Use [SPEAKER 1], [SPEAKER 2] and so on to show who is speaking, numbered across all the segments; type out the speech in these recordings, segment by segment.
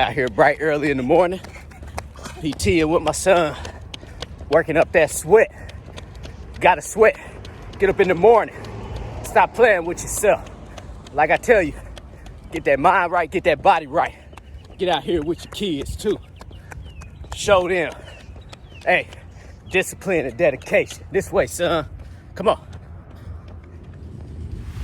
[SPEAKER 1] Out here bright early in the morning, PTing with my son, working up that sweat. Gotta sweat. Get up in the morning. Stop playing with yourself. Like I tell you, get that mind right, get that body right. Get out here with your kids too. Show them, hey, discipline and dedication. This way, son. Come on.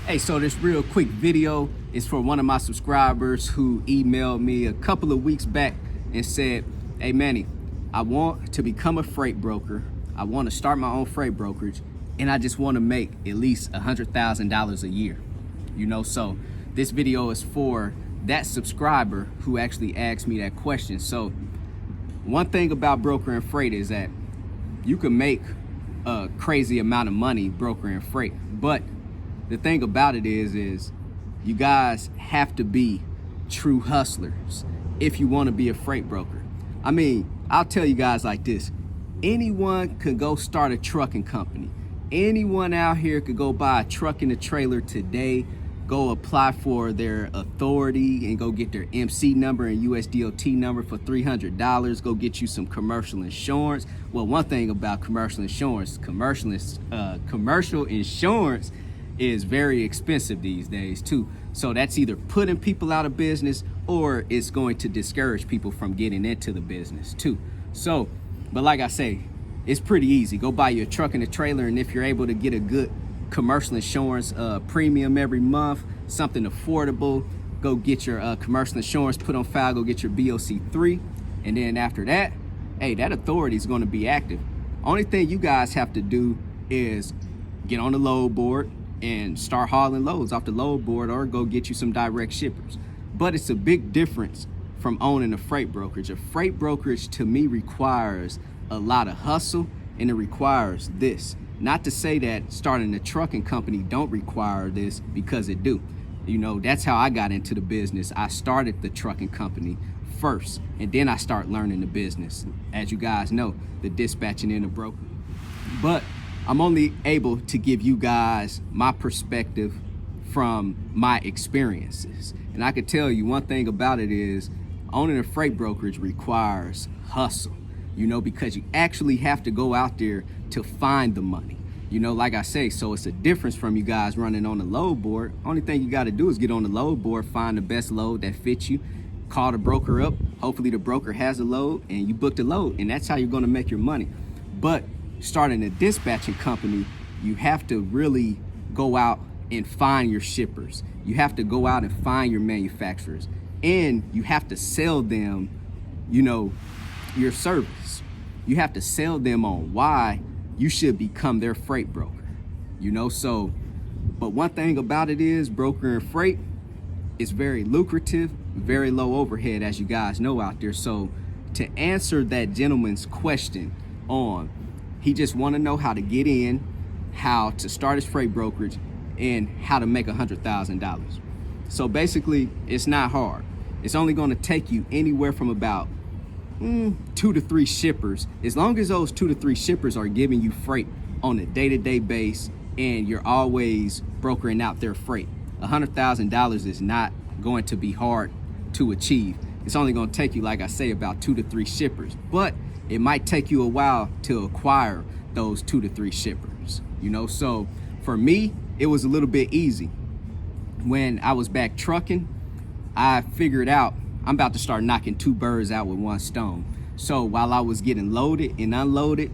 [SPEAKER 1] Hey, so this real quick video is for one of my subscribers who emailed me a couple of weeks back and said, hey Manny, I want to become a freight broker. I want to start my own freight brokerage, and I just want to make at least $100,000 a year. So this video is for that subscriber who actually asked me that question. So one thing about brokering freight is that you can make a crazy amount of money brokering freight, but the thing about it is you guys have to be true hustlers if you want to be a freight broker. I mean, I'll tell you guys like this. Anyone could go start a trucking company. Anyone out here could go buy a truck and a trailer today, go apply for their authority and go get their MC number and USDOT number for $300, go get you some commercial insurance. Well, one thing about commercial insurance is very expensive these days too. So that's either putting people out of business or it's going to discourage people from getting into the business too. So, but like I say, it's pretty easy. Go buy you a truck and a trailer, and if you're able to get a good commercial insurance premium every month, something affordable, go get your commercial insurance put on file, go get your BOC3, and then after that, hey, that authority is going to be active. Only thing you guys have to do is get on the load board and start hauling loads off the load board, or go get you some direct shippers. But it's a big difference from owning a freight brokerage. A freight brokerage to me requires a lot of hustle, and it requires this. Not to say that starting a trucking company don't require this, because it do. That's how I got into the business. I started the trucking company first, and then I start learning the business. As you guys know, the dispatching and the broker. But I'm only able to give you guys my perspective from my experiences. And I can tell you one thing about it is owning a freight brokerage requires hustle, because you actually have to go out there to find the money. Like I say, so it's a difference from you guys running on the load board. Only thing you got to do is get on the load board, find the best load that fits you, call the broker up. Hopefully the broker has a load and you book the load, and that's how you're going to make your money. But starting a dispatching company, you have to really go out and find your shippers. You have to go out and find your manufacturers, and you have to sell them, your service. You have to sell them on why you should become their freight broker, so, but one thing about it is brokering freight is very lucrative, very low overhead, as you guys know out there. So to answer that gentleman's question he just want to know how to get in, how to start his freight brokerage, and how to make $100,000. So basically, it's not hard. It's only going to take you anywhere from about 2 to 3 shippers. As long as those 2 to 3 shippers are giving you freight on a day-to-day base, and you're always brokering out their freight, $100,000 is not going to be hard to achieve. It's only going to take you, like I say, about 2 to 3 shippers. But it might take you a while to acquire those 2 to 3 shippers, So for me, it was a little bit easy. When I was back trucking, I figured out I'm about to start knocking 2 birds out with 1 stone. So while I was getting loaded and unloaded,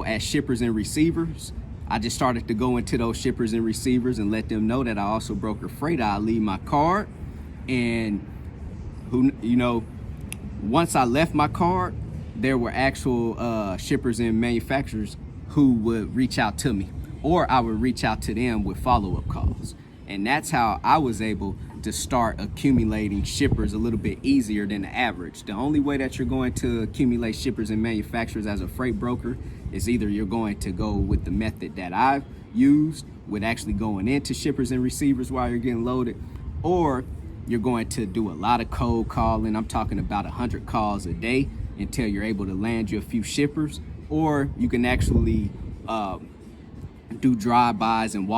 [SPEAKER 1] as shippers and receivers, I just started to go into those shippers and receivers and let them know that I also broker freight. I leave my card, and once I left my card, there were actual shippers and manufacturers who would reach out to me, or I would reach out to them with follow-up calls. And that's how I was able to start accumulating shippers a little bit easier than the average. The only way that you're going to accumulate shippers and manufacturers as a freight broker is either you're going to go with the method that I've used, with actually going into shippers and receivers while you're getting loaded, or you're going to do a lot of cold calling. I'm talking about 100 calls a day until you're able to land you a few shippers, or you can actually do drive-bys and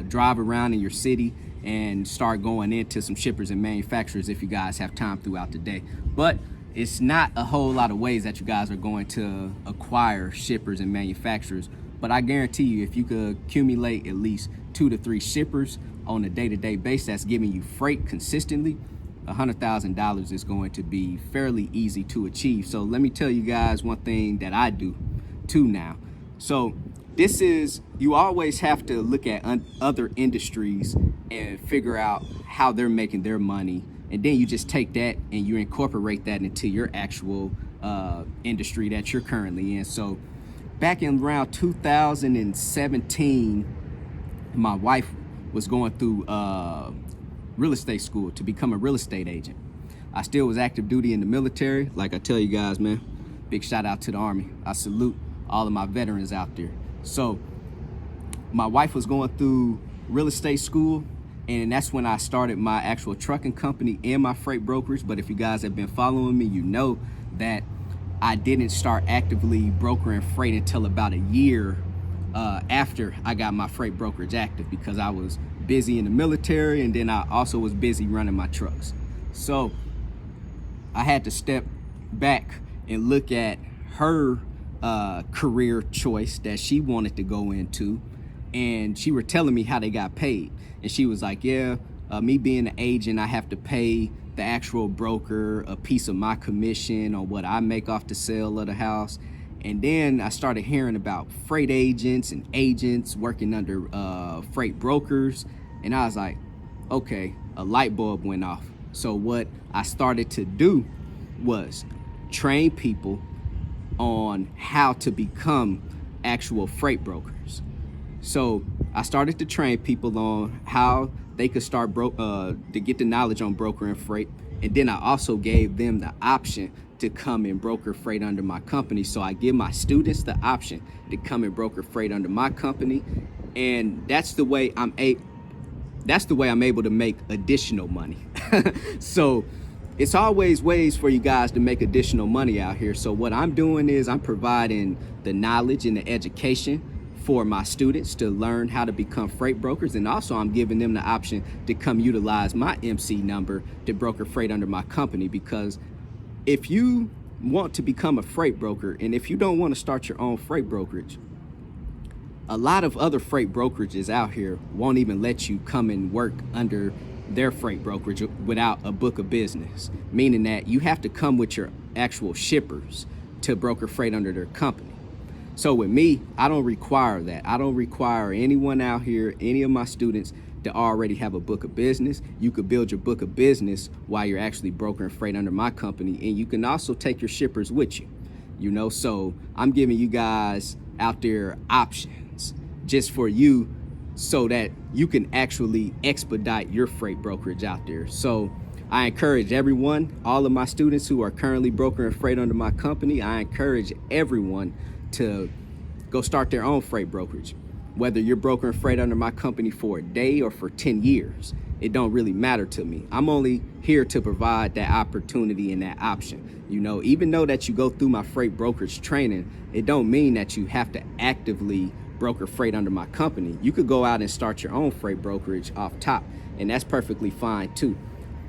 [SPEAKER 1] drive around in your city and start going into some shippers and manufacturers if you guys have time throughout the day. But it's not a whole lot of ways that you guys are going to acquire shippers and manufacturers. But I guarantee you, if you could accumulate at least 2 to 3 shippers on a day-to-day basis that's giving you freight consistently, $100,000 is going to be fairly easy to achieve. So let me tell you guys one thing that I do too now. So this is, you always have to look at other industries and figure out how they're making their money. And then you just take that and you incorporate that into your actual industry that you're currently in. So back in around 2017, my wife was going through real estate school to become a real estate agent. I still was active duty in the military. Like I tell you guys, man, big shout out to the Army. I salute all of my veterans out there. So my wife was going through real estate school, and that's when I started my actual trucking company and my freight brokerage. But if you guys have been following me, you know that I didn't start actively brokering freight until about a year after I got my freight brokerage active, because I was busy in the military and then I also was busy running my trucks. So I had to step back and look at her career choice that she wanted to go into, and she were telling me how they got paid. And she was like, yeah, me being an agent, I have to pay the actual broker a piece of my commission on what I make off the sale of the house. And then I started hearing about freight agents and agents working under freight brokers. And I was like, okay, a light bulb went off. So what I started to do was train people on how to become actual freight brokers. So I started to train people on how they could start to get the knowledge on brokering freight. And then I also gave them the option to come and broker freight under my company. So I give my students the option to come and broker freight under my company. And that's the way I'm able to make additional money. So it's always ways for you guys to make additional money out here. So what I'm doing is I'm providing the knowledge and the education for my students to learn how to become freight brokers. And also I'm giving them the option to come utilize my MC number to broker freight under my company. Because if you want to become a freight broker, and if you don't want to start your own freight brokerage, a lot of other freight brokerages out here won't even let you come and work under their freight brokerage without a book of business, meaning that you have to come with your actual shippers to broker freight under their company. So with me, I don't require that. I don't require anyone out here, any of my students, to already have a book of business. You could build your book of business while you're actually brokering freight under my company, and you can also take your shippers with you. You know, so I'm giving you guys out there options just for you, so that you can actually expedite your freight brokerage out there. So I encourage everyone, all of my students who are currently brokering freight under my company, I encourage everyone to go start their own freight brokerage. Whether you're brokering freight under my company for a day or for 10 years, it don't really matter to me. I'm only here to provide that opportunity and that option. You know, even though that you go through my freight brokerage training, it don't mean that you have to actively broker freight under my company. You could go out and start your own freight brokerage off top, and that's perfectly fine too.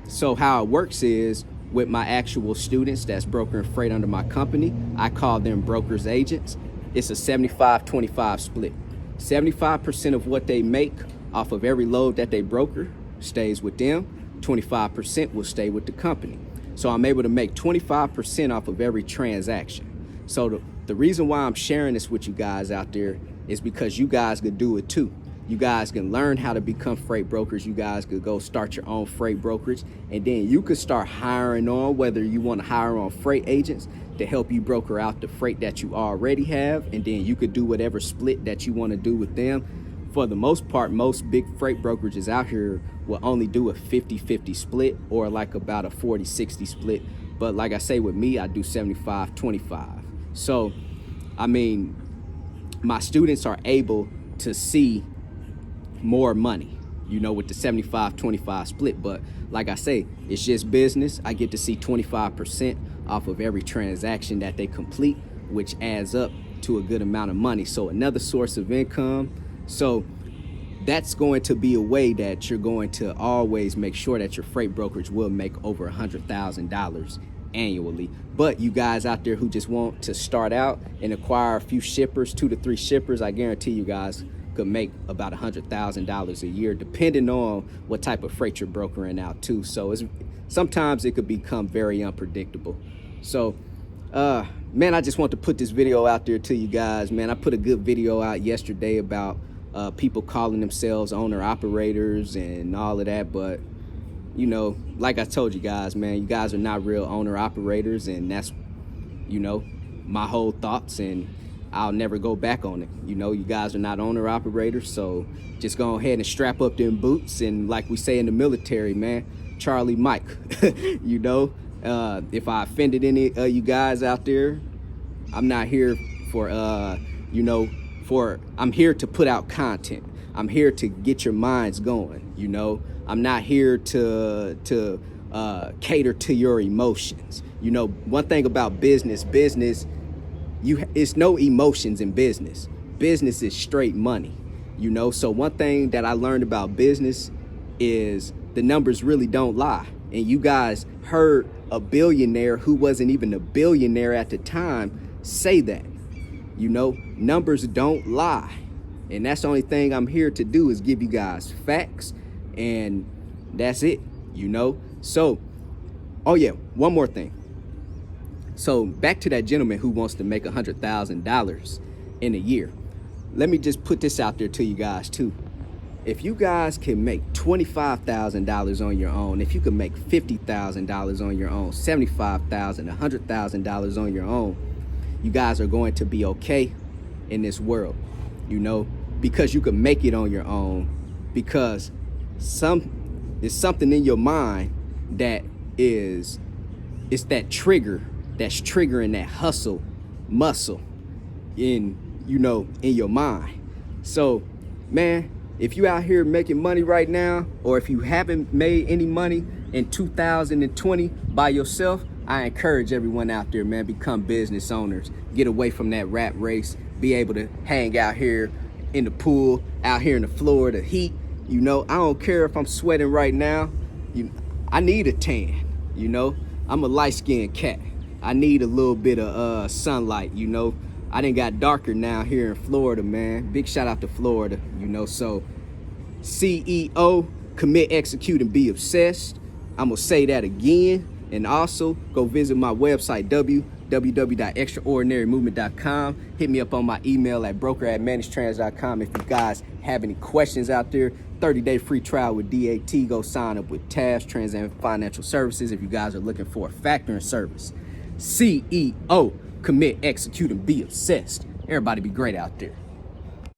[SPEAKER 1] So how it works is, with my actual students that's brokering freight under my company, I call them brokers agents. It's a 75-25 split. 75% of what they make off of every load that they broker stays with them. 25% will stay with the company. So I'm able to make 25% off of every transaction. So the reason why I'm sharing this with you guys out there is because you guys could do it too. You guys can learn how to become freight brokers. You guys could go start your own freight brokerage, and then you could start hiring on, whether you want to hire on freight agents to help you broker out the freight that you already have, and then you could do whatever split that you want to do with them. For the most part, most big freight brokerages out here will only do a 50-50 split, or like about a 40-60 split. But like I say, with me, I do 75-25. So, I mean, my students are able to see more money, you know, with the 75-25 split. But like I say, it's just business. I get to see 25% off of every transaction that they complete, which adds up to a good amount of money. So another source of income. So that's going to be a way that you're going to always make sure that your freight brokerage will make over $100,000 annually. But you guys out there who just want to start out and acquire a few shippers, 2 to 3 shippers, I guarantee you guys could make about $100,000 a year, depending on what type of freight you're brokering out too. So sometimes it could become very unpredictable. So man, I just want to put this video out there to you guys, man. I put a good video out yesterday about people calling themselves owner operators and all of that, but you know, like I told you guys, man, you guys are not real owner operators, and that's, you know, my whole thoughts, and I'll never go back on it. You know, you guys are not owner operators, so just go ahead and strap up them boots, and like we say in the military, man, Charlie Mike. You know, if I offended any of you guys out there, I'm not here for you know, I'm here to put out content. I'm here to get your minds going, you know. I'm not here to cater to your emotions. You know, one thing about business, it's no emotions in business. Business is straight money, you know. So one thing that I learned about business is the numbers really don't lie. And you guys heard a billionaire who wasn't even a billionaire at the time say that. You know, numbers don't lie. And that's the only thing I'm here to do, is give you guys facts, and that's it, you know. So, oh yeah, one more thing. So back to that gentleman who wants to make $100,000 in a year. Let me just put this out there to you guys too. If you guys can make $25,000 on your own, if you can make $50,000 on your own, $75,000, $100,000 on your own, you guys are going to be okay in this world, you know, because you can make it on your own, because there's something in your mind that it's that trigger that's triggering that hustle muscle in your mind. So man, if you out here making money right now, or if you haven't made any money in 2020 by yourself, I encourage everyone out there, man, become business owners. Get away from that rat race. Be able to hang out here in the pool, out here in the Florida heat. You know, I don't care if I'm sweating right now. I need a tan, you know. I'm a light-skinned cat. I need a little bit of sunlight, you know. I done got darker now here in Florida, man. Big shout out to Florida, you know. So CEO, commit, execute, and be obsessed. I'm gonna say that again. And also go visit my website, www.extraordinarymovement.com. Hit me up on my email at broker@managedtrans.com. If you guys have any questions out there, 30-day free trial with DAT. Go sign up with TAFS, Trans Financial Services, if you guys are looking for a factoring service. CEO, commit, execute, and be obsessed. Everybody be great out there.